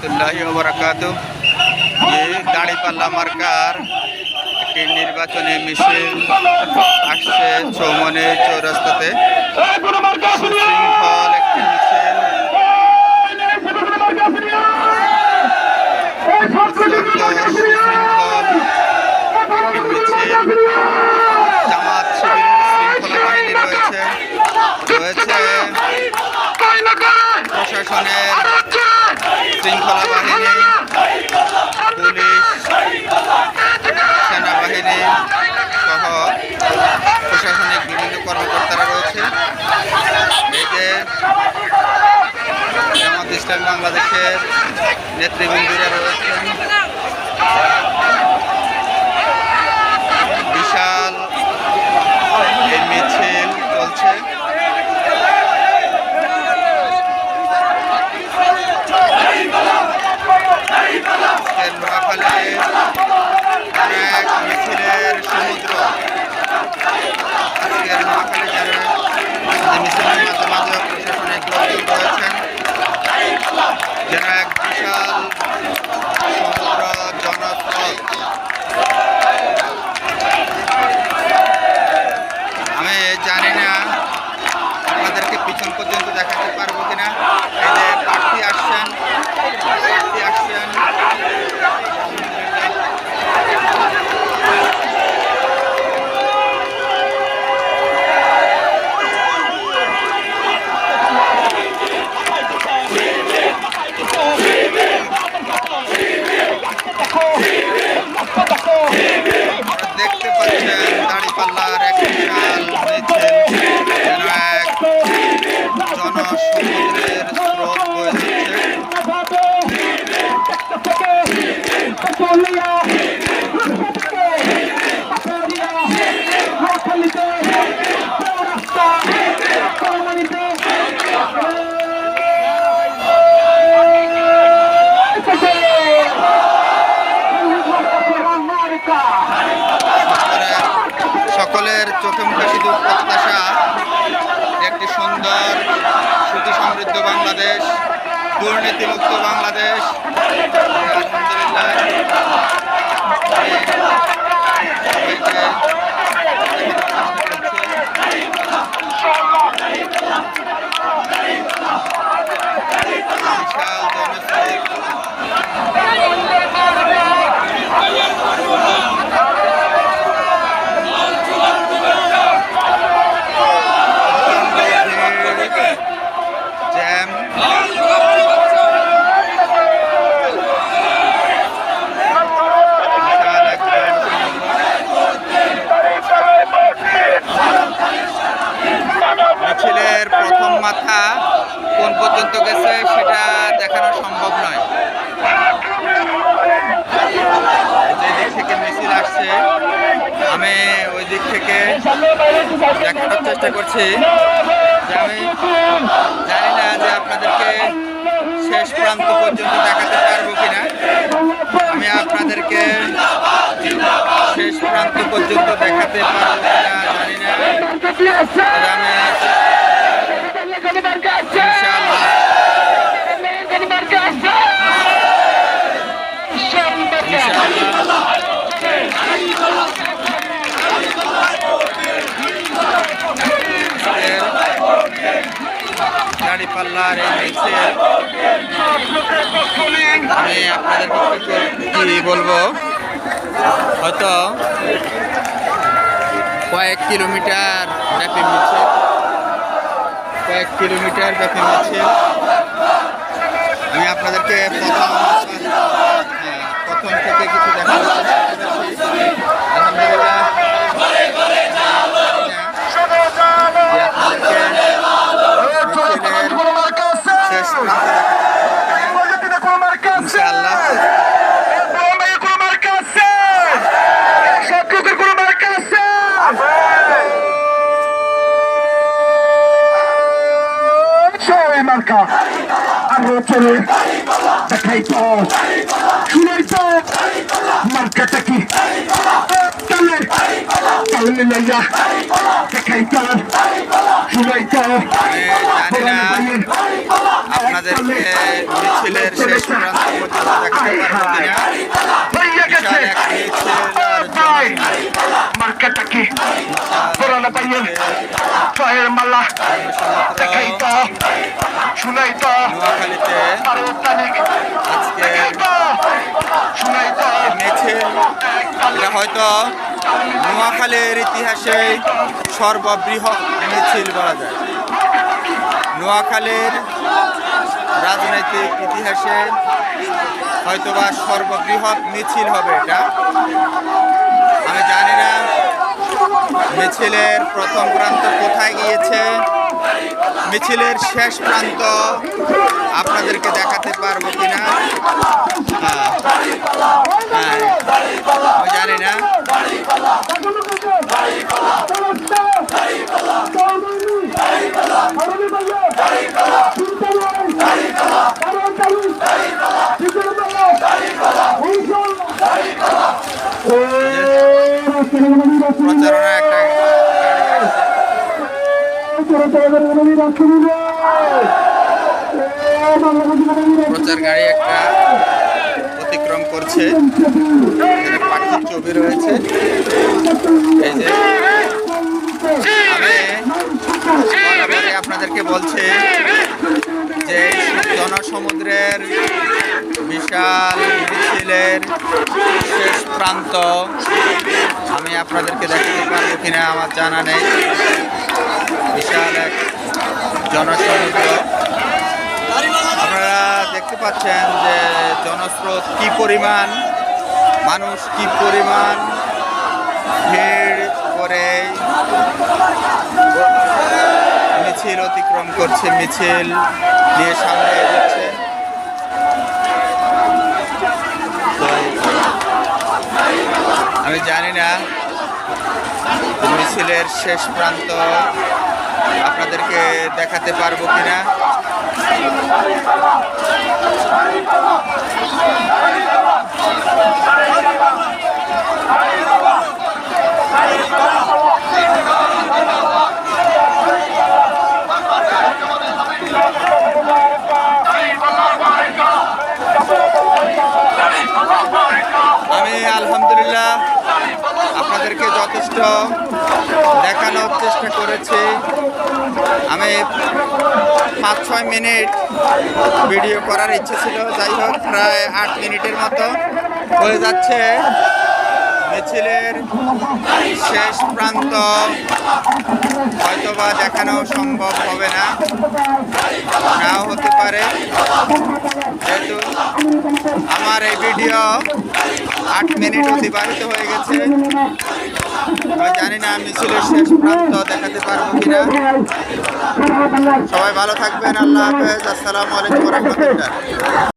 রহমতুল্লাহি ওয়া বারাকাতুহু। দাঁড়িপাল্লা মার্কার একটি নির্বাচনী মিছিল আসছে চৌমনি চৌরাস্তাতে। সুশৃঙ্খল একটি মিছিল, জামাত শিবিরের শৃঙ্খলা বাহিনী রয়েছে, প্রশাসনের শৃঙ্খলা বাহিনী, পুলিশ, সেনাবাহিনী সহ প্রশাসনিক বিভিন্ন কর্মকর্তারা রয়েছে। এই যে জামাত ইসলামী বাংলাদেশের নেতৃবৃন্দরা রয়েছেন। বিশাল এই মিছিল চলছে। নোয়াখালী অনেক মিছিলের সমুদ্র। আজকের নোয়াখালী জেলার মিছিলের মাঝে মাঝে প্রশাসনিক লোকজন রয়েছেন, যেন এক বিশাল সমুদ্র জনস্রোত। আমি জানি না আপনাদেরকে পিছন পর্যন্ত দেখাতে পারবো কিনা। এই যে প্রার্থী আসছেন, দেখতে পাচ্ছেন দাঁড়িপাল্লার এক বিশাল মিছিল, যেন এক জনসমুদ্রের স্রোত বয়ে সকলের চোখে মুখে শুধু প্রত্যাশা একটি সুন্দর সুখী সমৃদ্ধ বাংলাদেশ, দুর্নীতিমুক্ত বাংলাদেশ। মিছিলের প্রথম মাথা কোন পর্যন্ত গেছে সেটা দেখানো সম্ভব নয়। যে দিক থেকে মিছিল আসছে আমি ওই দিক থেকে দেখানোর চেষ্টা করছি, যে আমি জানি না যে আপনাদেরকে শেষ প্রান্ত পর্যন্ত দেখাতে পারবো কিনা। আমি আপনাদেরকে শেষ প্রান্ত পর্যন্ত দেখাতে পারবো কিনা জানি না, তবে আমি দাঁড়িপাল্লার এই মিছিল আমি আপনাদেরকে কি বলবো, হয়তো কয়েক কিলোমিটার ব্যাপী মিছিল, আমি আপনাদেরকে প্রথম থেকে কিছু দেখানোর চেষ্টা করেছি। আলহামদুলিল্লাহ শেষ ইনশাআল্লাহ। মার্কা আর চলে দেখাই তো শুনেই তো মার্কাটা কি তালে তালে লইয়া দেখাই তো শুনাই তো আমি জানি না আপনাদেরকে মিছিলের শেষ প্রান্ত পর্যন্ত দেখাতে পারবো কিনা। হইয়া গেছে বিশাল এক মিছিল আর জনসমাগম। মার্কেটটা কি পুরানো পাইয়ের ছয়ের মালা দেখাই তো শুনাই তো নোয়াখালীতে 12 তারিখ আজকে শুনাই তো মিছিল, এটা হয়তো নোয়াখালীর ইতিহাসে সর্ববৃহৎ মিছিল বলা যায়। নোয়াখালীর রাজনৈতিক ইতিহাসে হয়তোবা সর্ববৃহৎ মিছিল হবে এটা। আমি জানি না মিছিলের প্রথম প্রান্ত কোথায় গিয়েছে, মিছিলের শেষ প্রান্ত আপনাদেরকে দেখাতে পারবো কিনা আমি জানি না। প্রচারণা একটা প্রচার গাড়ি একটা অতিক্রম করছে, এখানে পাখির ছবি রয়েছে। এই যে আমি বরাবরই আপনাদেরকে বলছি যে জনসমুদ্রের বিশাল মিছিলের শেষ প্রান্ত আমি আপনাদেরকে দেখাতে পারবো কিনা আমার জানা নেই। বিশাল এক জনসমুদ্র, আপনারা দেখতে পাচ্ছেন যে জনস্রোত কি পরিমাণ, মানুষ কি পরিমাণ ভিড় করে মিছিল অতিক্রম করছে, মিছিল নিয়ে সামনে এগোচ্ছে। তো আমি জানি না মিছিলের শেষ প্রান্ত আপনাদেরকে দেখাতে পারবো কিনা। আমি আলহামদুলিল্লাহ আপনাদেরকে যথেষ্ট দেখানোর চেষ্টা করেছি। আমি 5-6 মিনিট ভিডিও করার ইচ্ছে ছিল, যাই হোক প্রায় 8 মিনিটের মতো হয়ে যাচ্ছে। মিছিলের শেষ প্রান্ত হয়তোবা দেখানো সম্ভব হবে না, নাও হতে পারে, যেহেতু আমার এই ভিডিও 8 মিনিট অতিবাহিত হয়ে গেছে। আমি জানি না মিছিলের শেষ প্রান্ত দেখাতে পারবো কিনা। সবাই ভালো থাকবেন, আল্লাহ হাফেজ, আসসালামু আলাইকুম ওয়া রাহমাতুল্লাহ।